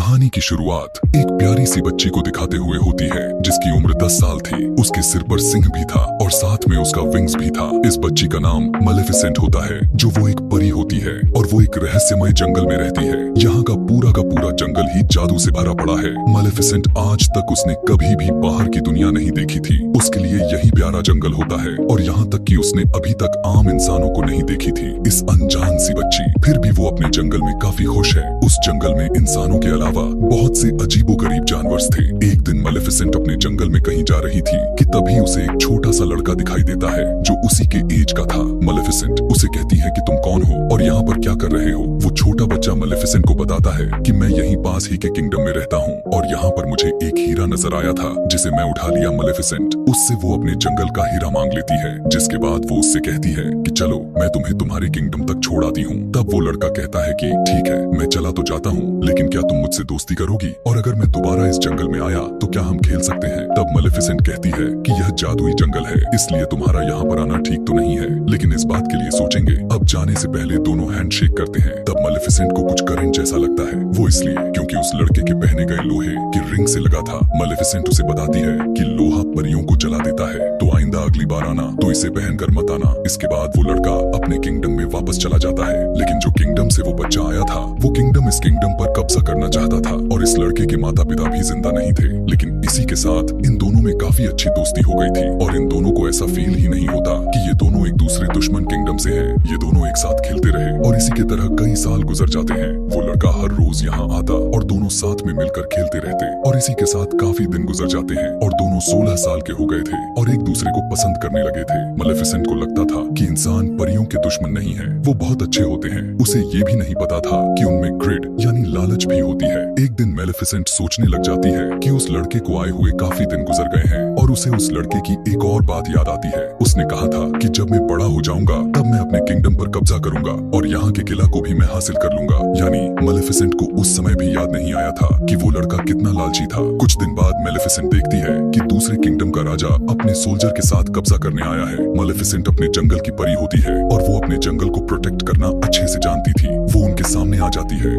कहानी की शुरुआत एक प्यारी सी बच्ची को दिखाते हुए होती है जिसकी उम्र 10 साल थी। उसके सिर पर सिंह भी था और साथ में उसका विंग्स भी था। इस बच्ची का नाम मलेफिसेंट होता है जो वो एक परी होती है और वो एक रहस्यमय जंगल में रहती है। यहाँ का पूरा जंगल ही जादू से भरा पड़ा है। मलेफिसेंट आज तक उसने कभी भी बाहर की दुनिया नहीं देखी थी। उसके लिए यही प्यारा जंगल होता है और यहाँ तक कि उसने अभी तक आम इंसानों को नहीं देखी थी। इस अनजान सी बच्ची फिर भी वो अपने जंगल में काफी खुश है। उस जंगल में इंसानों के अलावा बहुत से अजीबोगरीब जानवर थे। एक दिन मलेफिसेंट अपने जंगल में कहीं जा रही थी कि तभी उसे एक छोटा सा लड़का दिखाई देता है जो उसी के एज का था। मलेफिसेंट उसे कहती है कि तुम कौन हो और यहाँ पर क्या कर रहे हो। वो छोटा बच्चा मलेफिसेंट को बताता है कि मैं यहीं पास ही के किंगडम में रहता हूँ और यहाँ पर मुझे एक हीरा नजर आया था जिसे मैं उठा लिया। मलेफिसेंट उससे वो अपने जंगल का हीरा मांग लेती है, जिसके बाद वो उससे कहती है कि चलो मैं तुम्हें तुम्हारे किंगडम तक छोड़ आती हूँ। तब वो लड़का कहता है कि ठीक है मैं चला तो जाता हूँ, लेकिन क्या तुम मुझसे दोस्ती करोगी और अगर मैं दोबारा इस जंगल में आया तो क्या हम खेल सकते हैं। तब मलेफिसेंट कहती है कि यह जादुई जंगल है इसलिए तुम्हारा यहाँ पर आना ठीक तो नहीं है, लेकिन इस बात के लिए सोचेंगे। अब जाने से पहले दोनों हैंडशेक करते हैं। तब मलेफिसेंट को कुछ करंट जैसा लगता है, वो इसलिए क्योंकि उस लड़के के पहने गए लोहे की रिंग से लगा था। मलेफिसेंट उसे बताती है कि लोहा परियों को जला देता है, तो आइंदा अगली बार आना तो इसे पहनकर मत आना। इसके बाद वो लड़का अपने किंगडम में वापस चला जाता है, लेकिन जो किंगडम से वो बच्चा आया था वो किंगडम इस किंगडम पर कब्जा करना चाहता था और इस लड़के के माता पिता भी जिंदा नहीं थे। लेकिन इसी के साथ इन दोनों में काफी अच्छी दोस्ती हो गई थी और इन दोनों को ऐसा फील ही नहीं होता कि ये दोनों एक दूसरे दुश्मन किंगडम से हैं। ये दोनों एक साथ खेलते रहे और इसी के तरह कई साल गुजर जाते हैं। वो लड़का हर रोज यहाँ आता और दोनों साथ में मिलकर खेलते रहते और इसी के साथ काफी दिन गुजर जाते हैं और दोनों 16 साल के हो गए थे और एक दूसरे को पसंद करने लगे थे। मलेफिसेंट को लगता था कि इंसान परियों के दुश्मन नहीं है, वो बहुत अच्छे होते हैं। उसे ये भी नहीं पता था कि उनमें ग्रिड यानी लालच भी होती है। एक दिन मलेफिसेंट सोचने लग जाती है कि उस लड़के को आए हुए काफी दिन गुजर गए हैं और उसे उस लड़के की एक और बात याद आती है। उसने कहा था कि जब मैं बड़ा हो जाऊंगा तब मैं अपने किंगडम पर कब्जा करूंगा और यहाँ के किला को भी मैं हासिल कर लूंगा। यानी मलेफिसेंट को उस समय भी याद नहीं आया था कि वो लड़का कितना लालची था। कुछ दिन बाद मलेफिसेंट देखती है कि दूसरे किंगडम का राजा अपने सोल्जर के साथ कब्जा करने आया है। मलेफिसेंट अपने जंगल की परी होती है और वो अपने जंगल को प्रोटेक्ट करना अच्छे से जानती थी। वो उनके सामने आ जाती है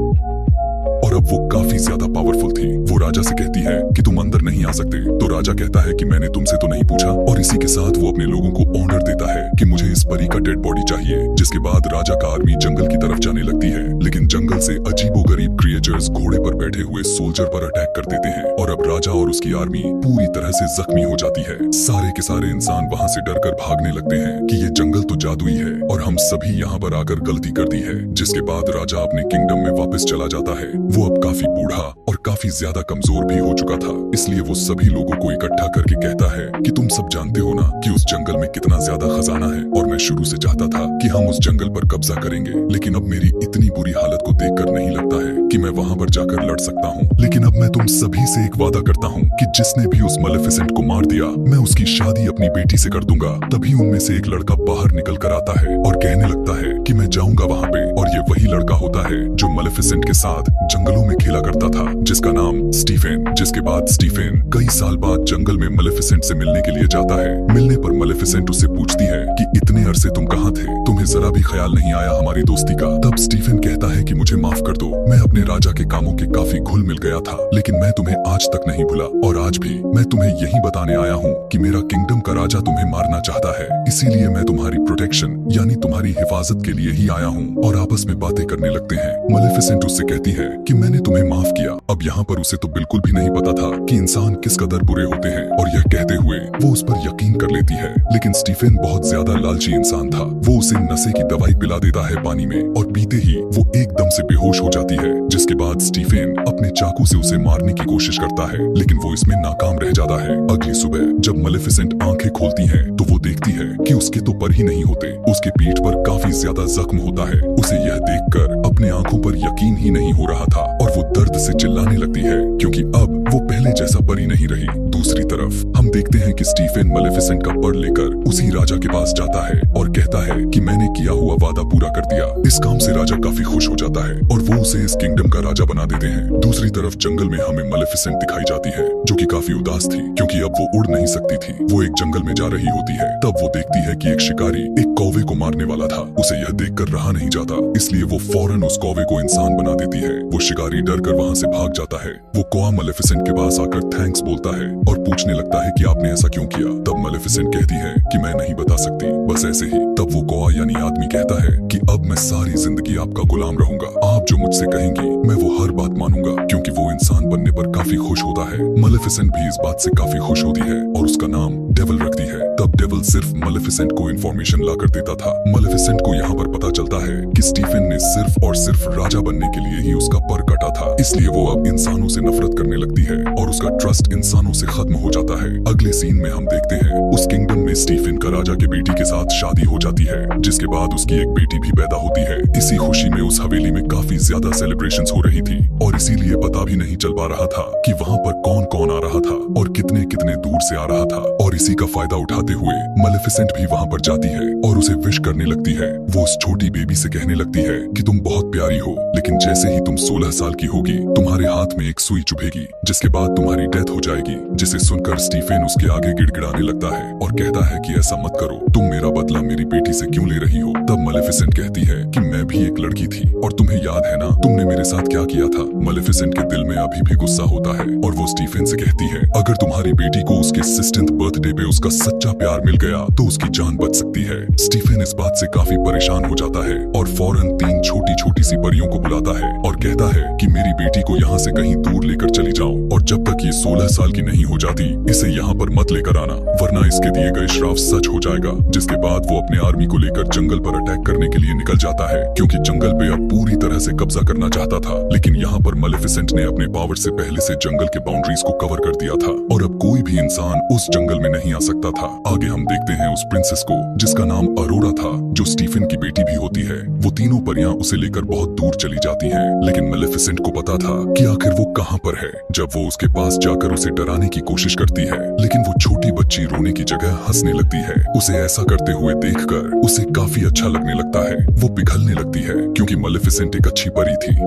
और अब वो काफी ज्यादा पावरफुल थी। वो राजा से कहती है कि तुम अंदर नहीं आ सकते, तो राजा कहता है कि मैंने तुमसे तो नहीं पूछा और इसी के साथ वो अपने लोगों को ऑर्डर देता है कि मुझे इस परी का डेड बॉडी चाहिए। जिसके बाद राजा का आर्मी जंगल की तरफ जाने लगती है, लेकिन जंगल से अजीबोगरीब क्रिएचर्स घोड़े पर बैठे हुए सोल्जर पर अटैक कर देते हैं और अब राजा और उसकी आर्मी पूरी तरह से जख्मी हो जाती है। सारे के सारे इंसान वहाँ से डरकर भागने लगते हैं कि ये जंगल तो जादुई है और हम सभी यहाँ पर आकर गलती कर दी है। जिसके बाद राजा अपने किंगडम में वापस चला जाता है। वो अब काफी बूढ़ा और काफी ज्यादा कमजोर भी हो चुका था, इसलिए वो सभी लोगों को इकट्ठा करके कहता है कि तुम सब जानते हो ना कि उस जंगल में कितना ज्यादा खजाना है और मैं शुरू से चाहता था कि हम उस जंगल पर कब्जा करेंगे, लेकिन अब मेरी इतनी बुरी हालत को देखकर नहीं लगता है कि मैं वहाँ पर जाकर लड़ सकता हूँ। लेकिन अब मैं तुम सभी से एक वादा करता हूँ कि जिसने भी उस मलेफिसेंट को मार दिया मैं उसकी शादी अपनी बेटी से कर दूंगा। तभी उनमें से एक लड़का बाहर निकल कर आता है और कहने लगता है कि मैं जाऊंगा वहाँ पे, और ये वही लड़का होता है जो मलेफिसेंट के साथ जंगलों में खेला करता था, जिसका नाम स्टीफेन। जिसके बाद स्टीफेन कई साल बाद जंगल में मलेफिसेंट से मिलने के लिए जाता है। मिलने पर मलेफिसेंट उससे पूछती है कि इतने अरसे तुम कहाँ थे, तुम्हें जरा भी ख्याल नहीं आया हमारी दोस्ती का। तब स्टीफेन कहता है कि मुझे माफ कर दो, मैं अपने राजा के कामों के काफी घुल मिल गया था, लेकिन मैं तुम्हें आज तक नहीं भूला और आज भी मैं तुम्हें यही बताने आया हूँ कि मेरा किंगडम का राजा तुम्हें मारना चाहता है, इसीलिए मैं तुम्हारी प्रोटेक्शन यानी तुम्हारी हिफाजत के लिए ही आया हूँ। और आपस में बातें करने लगते हैं। मलेफिसेंट उससे कहती है कि मैंने तुम्हें माफ किया। अब यहाँ पर उसे तो बिल्कुल भी नहीं पता था कि इंसान किस कदर बुरे होते हैं और यह कहते हुए वो उस पर यकीन कर लेती है। लेकिन स्टीफेन बहुत ज्यादा लालची इंसान था। वो उसे नशे की दवाई पिला देता है पानी में और पीते ही वो एकदम से बेहोश हो जाती है। जिसके बाद स्टीफेन अपने चाकू से उसे मारने की कोशिश करता है, लेकिन वो इसमें नाकाम रह जाता है। अगली सुबह जब मलेफिसेंट आंखें खोलती है तो वो देखती है कि उसके तो पर ही नहीं होते, उसके पीठ पर काफी ज्यादा जख्म होता है। उसे यह देखकर अपने आंखों पर यकीन ही नहीं हो रहा था और वो दर्द से चिल्लाने लगती है क्योंकि अब वो पहले जैसा परी नहीं रही। दूसरी तरफ हम देखते हैं कि स्टीफन मेलेफिसेंट का पर्ल लेकर उसी राजा के पास जाता है और कहता है कि मैंने किया हुआ वादा पूरा कर दिया। इस काम से राजा काफी खुश हो जाता है और वो उसे इस किंगडम का राजा बना देते हैं। दूसरी तरफ जंगल में हमें मेलेफिसेंट दिखाई जाती है जो कि काफी उदास थी क्योंकि अब वो उड़ नहीं सकती थी। वो एक जंगल में जा रही होती है, तब वो देखती है कि एक शिकारी एक कौवे को मारने वाला था। उसे यह देखकर रहा नहीं जाता, इसलिए वो फौरन उस कौवे को इंसान बना देती है। वो शिकारी डर कर वहाँ से भाग जाता है। वो कौवा मेलेफिसेंट के पास आकर थैंक्स बोलता है और पूछने लगता है कि आपने ऐसा क्यों किया। तब मेलेफिसेंट कहती है कि मैं नहीं बता सकती, बस ऐसे ही। तब वो कौवा यानी आदमी कहता है कि अब मैं सारी जिंदगी आपका गुलाम रहूंगा। आप जो मुझसे कहेंगी मैं वो हर बात मानूंगा, क्योंकि वो इंसान बनने पर काफी खुश होता है। मेलेफिसेंट भी इस बात से काफी खुश होती है और उसका नाम डेविल रखती है। तब डेविल सिर्फ मेलेफिसेंट को इन्फॉर्मेशन ला कर देता था। मेलेफिसेंट को यहाँ पर पता चलता है कि स्टीफन ने सिर्फ और सिर्फ राजा बनने के लिए ही उसका पर कटा था, इसलिए वो अब इंसानों से नफरत करने लगती है और उसका ट्रस्ट इंसानों से खत्म हो जाता है। अगले सीन में हम देखते हैं उस किंगडम में स्टीफन का राजा के बेटी के साथ शादी हो जाती है, जिसके बाद उसकी एक बेटी भी पैदा होती है। इसी खुशी में उस हवेली में काफी ज्यादा सेलिब्रेशंस हो रही थी और इसीलिए पता भी नहीं चल पा रहा था कि वहाँ पर कौन कौन आ रहा था और कितने कितने दूर से आ रहा था। और इसी का फायदा उठाते हुए मेलेफिसेंट भी वहाँ पर जाती है और उसे विश करने लगती है। वो उस छोटी बेबी से कहने लगती है कि तुम बहुत प्यारी हो, लेकिन जैसे ही तुम 16 साल की होगी तुम्हारे हाथ में एक सुई चुभेगी, जिसके बाद तुम्हारी डेथ हो जाएगी। जिसे सुनकर स्टीफन उसके आगे गिड़गिड़ाने लगता है और कहता है कि ऐसा मत करो, तुम मेरा बदला मेरी बेटी से क्यों ले रही हो। तब मेलेफिसेंट कहती है कि मैं भी एक लड़की थी और तुम्हें याद है ना तुमने मेरे साथ क्या किया था। मेलेफिसेंट के दिल में अभी भी गुस्सा होता है और वो स्टीफन से कहती है अगर तुम्हारी बेटी को उसके 16th बर्थडे पे उसका सच्चा प्यार मिल गया तो उसकी जान बच सकती है। स्टीफन इस बात से काफी परेशान हो जाता है और फौरन 3 छोटी छोटी सी परियों को बुलाता है और कहता है कि मेरी बेटी को यहाँ से कहीं दूर लेकर चली जाओ और जब तक ये 16 साल की नहीं हो जाती इसे यहाँ पर मत लेकर आना, वरना इसके दिए गए श्राप सच हो जाएगा। जिसके बाद वो अपने आर्मी को लेकर जंगल पर अटैक करने के लिए निकल जाता है, क्योंकि जंगल पे अब पूरी तरह से कब्जा करना चाहता था। लेकिन यहाँ पर मेलेफिसेंट ने अपने पावर से पहले से जंगल के बाउंड्रीज को कवर कर दिया था और अब कोई भी इंसान उस जंगल में नहीं आ सकता था। आगे हम देखते हैं उस प्रिंसेस को जिसका नाम अरोरा था, जो स्टीफन की बेटी भी होती है। वो तीनों परियां उसे लेकर बहुत दूर चली जाती हैं, लेकिन मेलेफिसेंट को पता था कि आखिर वो कहाँ पर है। जब वो उसके पास जाकर उसे डराने की कोशिश करती है, लेकिन वो छोटी बच्ची रोने की जगह हंसने लगती है। उसे ऐसा करते हुए देखकर उसे काफी अच्छा लगने लगता है। वो पिघलने लगती है क्योंकि मेलेफिसेंट एक अच्छी परी थी।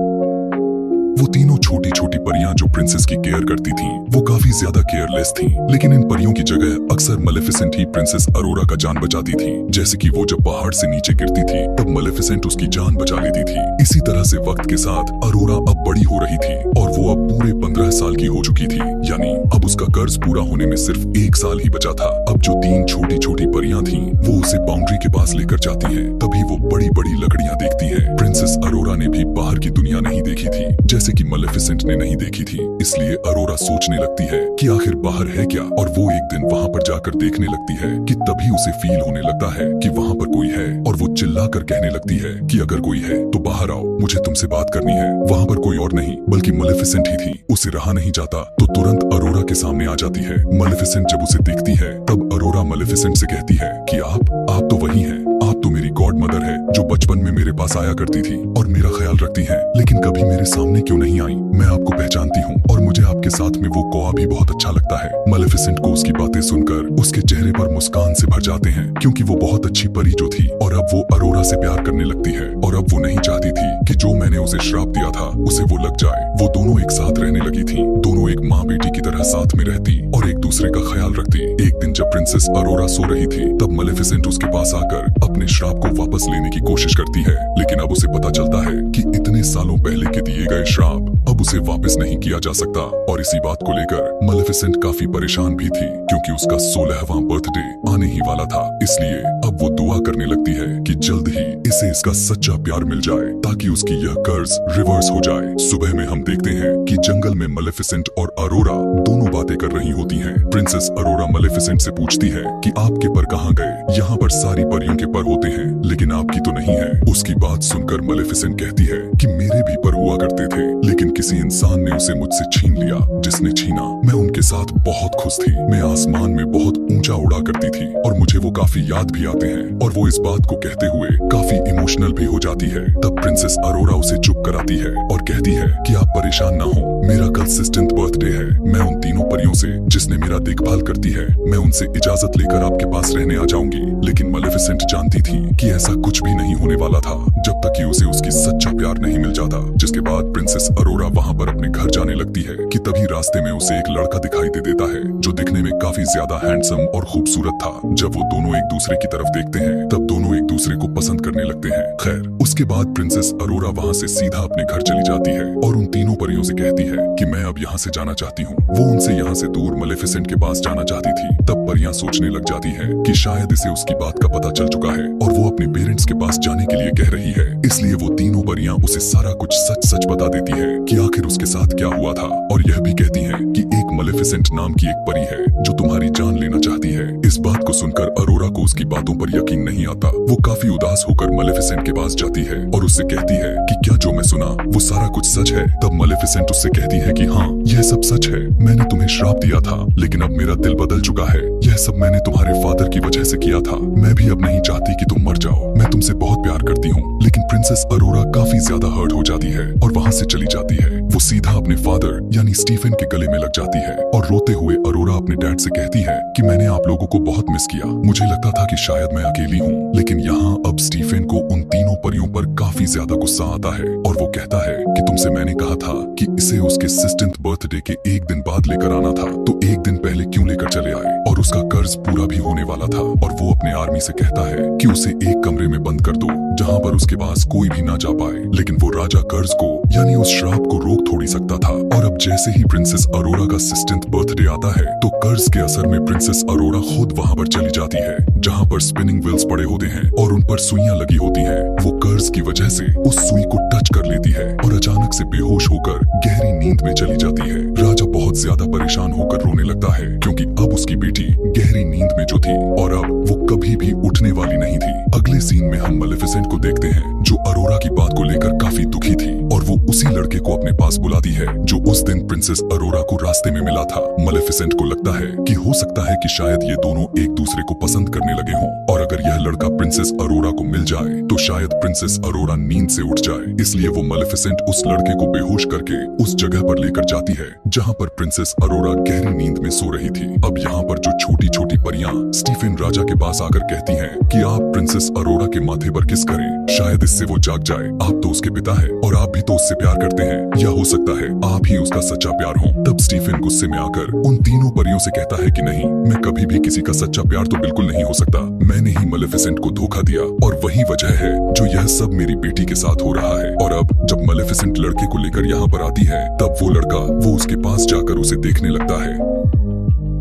वो तीनों छोटी छोटी परियां जो प्रिंसेस की केयर करती थीं, वो काफी ज्यादा केयरलेस थीं। लेकिन इन परियों की जगह अक्सर मेलेफिसेंट ही प्रिंसेस अरोरा का जान बचाती थी। जैसे कि वो जब पहाड़ से नीचे गिरती थी तब मेलेफिसेंट उसकी जान बचा लेती थी। इसी तरह से वक्त के साथ अरोरा अब बड़ी हो रही थी और वो अब पूरे 15 साल की हो चुकी थी, यानी अब उसका कर्ज पूरा होने में सिर्फ 1 साल ही बचा था। अब जो 3 छोटी छोटी परियां थीं, वो उसे बाउंड्री के पास लेकर जाती हैं। तभी वो बड़ी बड़ी लकड़ियां देखती है। प्रिंसेस अरोरा ने भी बाहर की दुनिया नहीं देखी थी, जैसे कि मेलेफिसेंट ने नहीं देखी थी। इसलिए अरोरा सोचने लगती है कि आखिर बाहर है क्या, और वो एक दिन वहाँ पर जाकर देखने लगती है कि तभी उसे फील होने लगता है कि वहाँ पर कोई है और वो चिल्ला कर कहने लगती है कि अगर कोई है तो बाहर आओ, मुझे तुमसे बात करनी है। वहाँ पर कोई और नहीं बल्कि मेलेफिसेंट ही थी। उसे रहा नहीं जाता तो तुरंत अरोरा के सामने आ जाती है। मेलेफिसेंट जब उसे देखती है तब अरोरा मेलेफिसेंट से कहती है कि आप तो वही हैं, आप तो मेरी गॉड मदर है जो बचपन में मेरे पास आया करती थी और मेरा ख्याल रखती हैं, लेकिन कभी मेरे सामने क्यों नहीं आई। मैं आपको पहचानती हूँ और मुझे आपके साथ में वो कौवा भी बहुत अच्छा लगता है। मेलेफिसेंट को उसकी बातें सुनकर उसके चेहरे पर मुस्कान से भर जाते हैं, क्योंकि वो बहुत अच्छी परी जो थी और अब वो अरोरा से प्यार करने लगती है और अब वो नहीं चाहती थी कि जो मैंने उसे श्राप दिया था उसे वो लग जाए। वो दोनों एक साथ रहने लगी थी। दोनों एक माँ बेटी की तरह साथ में रहती और एक दूसरे का ख्याल रखती। एक दिन जब प्रिंसेस अरोरा सो रही थी तब मेलेफिसेंट उसके पास आकर अपने श्राप को वापस लेने की कोशिश करती है, लेकिन अब उसे पता चलता है कि इतने सालों पहले के दिए गए श्राप अब उसे वापस नहीं किया जा सकता। और इसी बात को लेकर मेलेफिसेंट काफी परेशान भी थी, क्योंकि उसका 16वां बर्थडे आने ही वाला था। इसलिए अब वो दुआ करने लगती है कि जल्द ही इसे इसका सच्चा प्यार मिल जाए ताकि उसकी यह कर्ज रिवर्स हो जाए। सुबह में हम देखते हैं कि जंगल में मेलेफिसेंट और अरोरा दोनों बातें कर रही होती हैं। प्रिंसेस अरोरा मेलेफिसेंट से पूछती है कि आपके पर कहाँ गए? यहाँ पर सारी परियों के पर होते हैं लेकिन आपकी तो नहीं है। उसकी बात सुनकर मेलेफिसेंट कहती है कि मेरे भी पर हुआ करते थे, लेकिन किसी इंसान ने उसे मुझसे छीन लिया। जिसने छीना मैं उनके साथ बहुत खुश थी। मैं आसमान में बहुत ऊंचा उड़ा करती थी और मुझे वो काफी याद भी आते हैं। और वो इस बात को कहते हुए काफी इमोशनल भी हो जाती है। तब प्रिंसेस अरोरा उसे चुप कराती है और कहती है कि आप परेशान ना हो, मेरा कल 16th बर्थडे है। मैं उन तीनों परियों से जिसने मेरा देखभाल करती है, मैं उनसे इजाजत लेकर आपके पास रहने आ जाऊंगी। लेकिन मेलेफिसेंट जानती थी कि ऐसा कुछ भी नहीं होने वाला था जब तक कि उसे उसकी सच्चा प्यार नहीं मिल जाता। जिसके बाद प्रिंसेस अरोरा वहाँ पर अपने घर जाने लगती है कि तभी रास्ते में उसे एक लड़का दिखाई दे देता है जो दिखने में काफी ज्यादा हैंडसम और खूबसूरत था। जब वो दोनों एक दूसरे की तरफ देखते हैं तब दोनों एक दूसरे को पसंद करने लगते हैं। खैर, उसके बाद प्रिंसेस अरोरा वहाँ से सीधा अपने घर चली जाती है और उन तीनों परियों से कहती है कि मैं अब यहाँ से जाना चाहती हूँ। वो उनसे यहाँ से दूर मेलेफिसेंट के पास जाना चाहती थी। तब परियां सोचने लग जाती है कि शायद इसे उसकी बात का पता चल चुका है और वो अपने पेरेंट्स के पास जाने के लिए कह रही है। इसलिए वो तीनों परियां उसे सारा कुछ सच सच बता देती है कि आखिर उसके साथ क्या हुआ था, और यह भी कहती है कि एक मेलेफिसेंट नाम की एक परी है जो तुम्हारी जान लेना चाहती है। इस बात को सुनकर अरोरा को उसकी बातों पर यकीन नहीं आता। वो काफी उदास होकर मेलेफिसेंट के पास जाती है और उससे कहती है कि क्या जो मैं सुना वो सारा कुछ सच है। तब मेलेफिसेंट उससे कहती है कि हाँ, यह सब सच है। मैंने तुम्हें श्राप दिया था लेकिन अब मेरा दिल बदल चुका है। यह सब मैंने तुम्हारे फादर की वजह से किया था। मैं भी अब नहीं चाहती कि तुम मर जाओ। मैं तुमसे बहुत प्यार करती हूँ। लेकिन प्रिंसेस अरोरा काफी ज्यादा हर्ट हो जाती है और वहाँ से चली जाती है। वो सीधा अपने फादर यानी स्टीफन के गले में लग जाती है और रोते हुए अरोरा अपने डैड से कहती है कि मैंने आप लोगों को बहुत मिस किया। मुझे लगता था कि शायद मैं अकेली हूँ। लेकिन यहाँ अब स्टीफन को उन तीनों परियों पर काफी ज्यादा गुस्सा आता है और वो कहता है कि तुमसे मैंने कहा था कि इसे उसके 16th बर्थडे के एक दिन बाद लेकर आना था, तो एक दिन पहले क्यों लेकर चले आए? और उसका कर्ज पूरा भी होने वाला था। और वो अपने आर्मी से कहता है कि उसे एक कमरे में बंद कर दो जहाँ पर उसके पास कोई भी ना जा पाए। लेकिन वो राजा कर्ज को यानी उस श्राप को रोक थोड़ी सकता था। और अब जैसे ही प्रिंसेस अरोरा का 16th बर्थडे आता है तो कर्ज के असर में प्रिंसेस अरोरा खुद वहाँ पर चली जाती है जहाँ पर स्पिनिंग व्हील्स पड़े होते हैं और उन पर सुइयां लगी होती हैं। वो कर्ज की वजह से उस सुई को टच कर लेती है और अचानक से बेहोश होकर गहरी नींद में चली जाती है। राजा बहुत ज्यादा परेशान होकर रोने लगता है क्योंकि अब उसकी बेटी गहरी नींद में जो थी और अब वो कभी भी उठने वाली नहीं थी। अगले सीन में हम मेलेफिसेंट को देखते हैं जो अरोरा की बात को लेकर काफी दुखी थी और वो उसी लड़के को अपने पास बुलाती है जो उस दिन प्रिंसेस अरोरा को रास्ते में मिला था। मेलेफिसेंट को लगता है कि हो सकता है कि शायद ये दोनों एक दूसरे को पसंद करने लगे हों और अगर यह लड़का प्रिंसेस अरोरा को मिल जाए तो शायद प्रिंसेस अरोरा नींद से उठ जाए। इसलिए वो मेलेफिसेंट उस लड़के को बेहोश करके उस जगह पर लेकर जाती है जहाँ पर प्रिंसेस अरोरा गहरी नींद में सो रही थी। अब यहाँ पर जो छोटी छोटी परियां स्टीफन राजा के पास आकर कहती हैं कि आप प्रिंसेस अरोरा के माथे पर किस करें, शायद इससे वो जाग जाए। आप तो उसके पिता है और आप भी तो उससे प्यार करते हैं, या हो सकता है आप ही उसका सच्चा प्यार हो। तब स्टीफन गुस्से में आकर उन तीनों परियों से कहता है कि नहीं, मैं कभी भी किसी का सच्चा प्यार तो बिल्कुल नहीं हो सकता। मैंने ही मेलेफिसेंट को धोखा दिया और वही वजह है जो यह सब मेरी बेटी के साथ हो रहा है। और अब जब मेलेफिसेंट लड़के को लेकर यहाँ पर आती है तब वो लड़का वो उसके पास जाकर उसे देखने लगता है।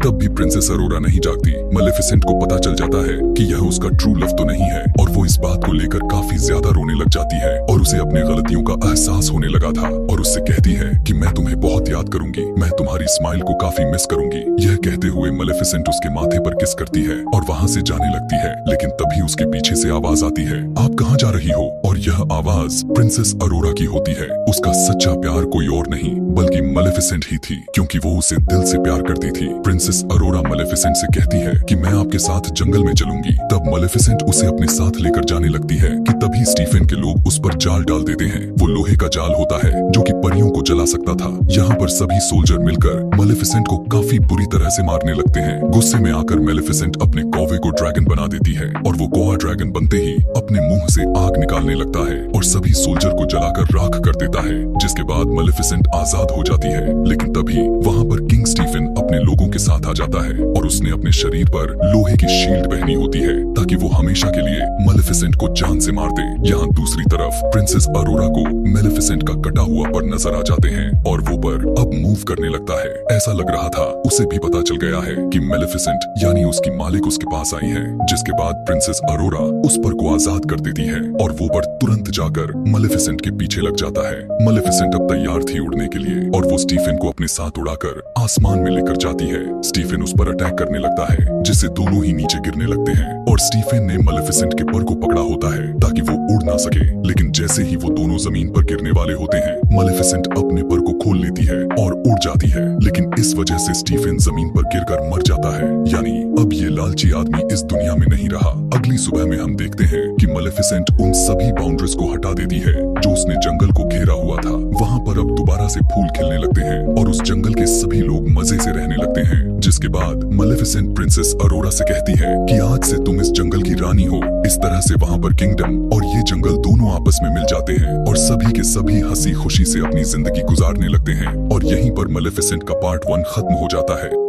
तब भी प्रिंसेस अरोरा नहीं जागती। मेलेफिसेंट को पता चल जाता है कि यह उसका ट्रू लव तो नहीं है और वो इस बात को लेकर काफी ज्यादा रोने लग जाती है और उसे अपने गलतियों का एहसास होने लगा था और उससे कहती है कि मैं तुम्हें बहुत याद करूंगी, मैं तुम्हारी स्माइल को काफी मिस करूंगी। यह कहते हुए मेलेफिसेंट उसके माथे पर किस करती है और वहाँ से जाने लगती है। लेकिन तभी उसके पीछे से आवाज आती है, आप कहाँ जा रही हो? और यह आवाज प्रिंसेस अरोरा की होती है। उसका सच्चा प्यार कोई और नहीं बल्कि मेलेफिसेंट ही थी क्योंकि वो उसे दिल से प्यार करती थी। प्रिंसेस अरोरा मेलेफिसेंट से कहती है कि मैं आपके साथ जंगल में चलूंगी। तब मेलेफिसेंट उसे अपने साथ लेकर जाने लगती है कि तभी स्टीफन के लोग उस पर जाल डाल देते हैं। वो लोहे का जाल होता है जो कि परियों को जला सकता था। यहाँ पर सभी सोल्जर मिलकर मेलेफिसेंट को काफी बुरी तरह से मारने लगते हैं। गुस्से में आकर मेलेफिसेंट अपने कौवे को ड्रैगन बना देती है और वो कौवा ड्रैगन बनते ही अपने मुंह से आग निकालने लगता है और सभी सोल्जर को जलाकर राख कर देता है। जिसके बाद मेलेफिसेंट आजाद हो जाती है। लेकिन तभी वहाँ पर किंग स्टीफन अपने लोगों के साथ आ जाता है और उसने अपने शरीर पर लोहे की शील्ड पहनी होती है ताकि वो हमेशा के लिए मेलेफिसेंट को जान से मार दे। यहाँ दूसरी तरफ प्रिंसेस अरोरा को मेलेफिसेंट का कटा हुआ पर नजर आ जाते हैं और वो पर अब मूव करने लगता है। ऐसा लग रहा था उसे भी पता चल गया है कि मेलेफिसेंट यानी उसकी मालिक उसके पास आई है। जिसके बाद प्रिंसेस अरोरा उस पर को आजाद कर देती है और वो पर तुरंत जाकर मेलेफिसेंट के पीछे लग जाता है। मेलेफिसेंट अब तैयार थी उड़ने के लिए और वो स्टीफन को अपने साथ उड़ाकर आसमान में लेकर जाती है। स्टीफन उस पर अटैक करने लगता है जिससे दोनों ही नीचे गिरने लगते हैं और स्टीफन ने मेलेफिसेंट के पर को पकड़ा होता है ताकि वो उड़ ना सके। लेकिन जैसे ही वो दोनों जमीन पर गिरने वाले होते हैं मेलेफिसेंट अपने पर को खोल लेती है और उड़ जाती है। लेकिन इस वजह से स्टीफन जमीन पर गिरकर मर जाता है। यानी अब ये लालची आदमी इस दुनिया में नहीं रहा। अगली सुबह में हम देखते हैं कि मेलेफिसेंट उन सभी बाउंड्रीज को हटा देती है जो उसने जंगल को घेरा हुआ था। वहाँ पर अब दोबारा से फूल खिलने लगते हैं और उस जंगल के सभी लोग मजे से रहने लगते हैं। जिसके बाद मेलेफिसेंट प्रिंसेस अरोरा से कहती है कि आज से तुम इस जंगल की रानी हो। इस तरह से वहाँ पर किंगडम और ये जंगल दोनों आपस में मिल जाते हैं और सभी के सभी हंसी खुशी से अपनी जिंदगी गुजारने लगते हैं। और यहीं पर मेलेफिसेंट का पार्ट 1 खत्म हो जाता है।